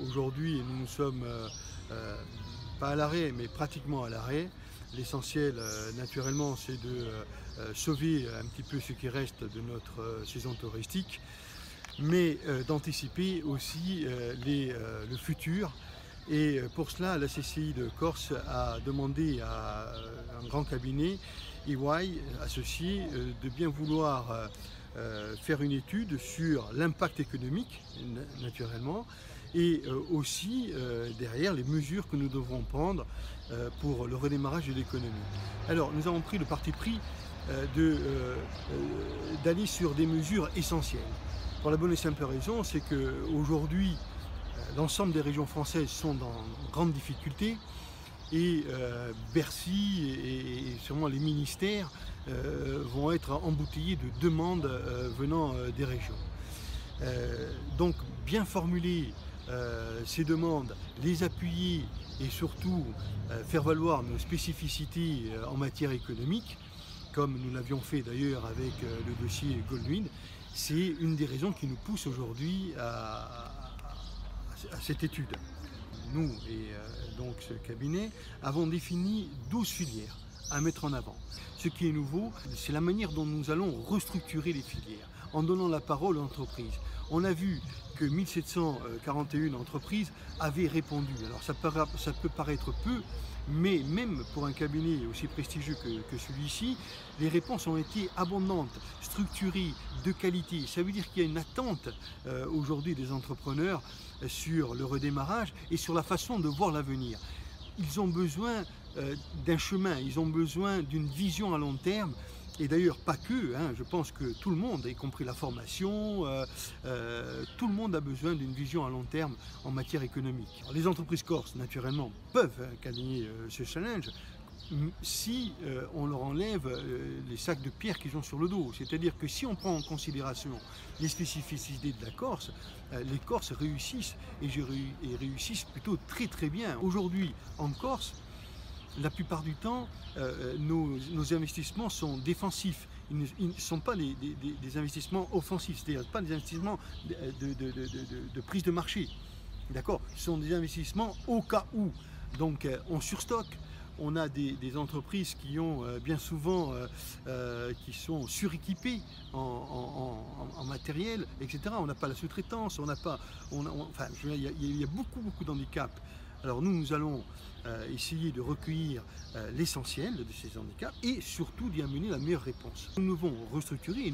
Aujourd'hui, nous sommes pas à l'arrêt, mais pratiquement à l'arrêt. L'essentiel, naturellement, c'est de sauver un petit peu ce qui reste de notre saison touristique, mais d'anticiper aussi le futur. Et pour cela, la CCI de Corse a demandé à un grand cabinet, EY, associé, de bien vouloir faire une étude sur l'impact économique, naturellement, et aussi derrière les mesures que nous devrons prendre pour le redémarrage de l'économie. Alors nous avons pris le parti pris d'aller sur des mesures essentielles. Pour la bonne et simple raison, c'est qu'aujourd'hui, l'ensemble des régions françaises sont dans grande difficulté et Bercy et sûrement les ministères vont être embouteillés de demandes venant des régions. Donc bien formuler ces demandes, les appuyer et surtout faire valoir nos spécificités en matière économique, comme nous l'avions fait d'ailleurs avec le dossier Goldwind, c'est une des raisons qui nous pousse aujourd'hui à cette étude. Nous et donc ce cabinet avons défini 12 filières à mettre en avant. Ce qui est nouveau, c'est la manière dont nous allons restructurer les filières en donnant la parole aux entreprises. On a vu que 1741 entreprises avaient répondu. Alors ça peut paraître peu, mais même pour un cabinet aussi prestigieux que celui-ci, les réponses ont été abondantes, structurées, de qualité. Ça veut dire qu'il y a une attente aujourd'hui des entrepreneurs sur le redémarrage et sur la façon de voir l'avenir. Ils ont besoin d'un chemin, ils ont besoin d'une vision à long terme. Et d'ailleurs, pas que, je pense que tout le monde, y compris la formation, tout le monde a besoin d'une vision à long terme en matière économique. Alors, les entreprises corses, naturellement, peuvent gagner ce challenge si on leur enlève les sacs de pierre qu'ils ont sur le dos. C'est-à-dire que si on prend en considération les spécificités de la Corse, les Corses réussissent et réussissent plutôt très très bien. Aujourd'hui, en Corse, la plupart du temps, nos investissements sont défensifs. Ils ne sont pas des investissements offensifs, c'est-à-dire pas des investissements de prise de marché. D'accord ? Ce sont des investissements au cas où. Donc on surstocke. On a des entreprises qui ont bien souvent, qui sont suréquipées en matériel, etc. On n'a pas la sous-traitance, on n'a pas, enfin, il y a beaucoup d'handicaps. Alors nous allons essayer de recueillir l'essentiel de ces handicaps et surtout d'y amener la meilleure réponse. Nous devons restructurer et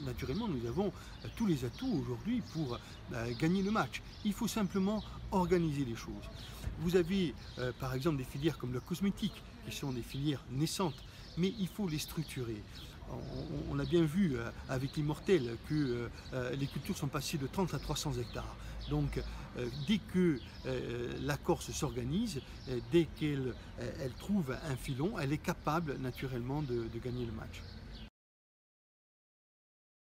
naturellement nous avons tous les atouts aujourd'hui pour gagner le match. Il faut simplement organiser les choses. Vous avez par exemple des filières comme la cosmétique qui sont des filières naissantes, mais il faut les structurer. On a bien vu avec l'Immortel que les cultures sont passées de 30 à 300 hectares. Donc dès que la Corse s'organise, dès qu'elle trouve un filon, elle est capable naturellement de gagner le match.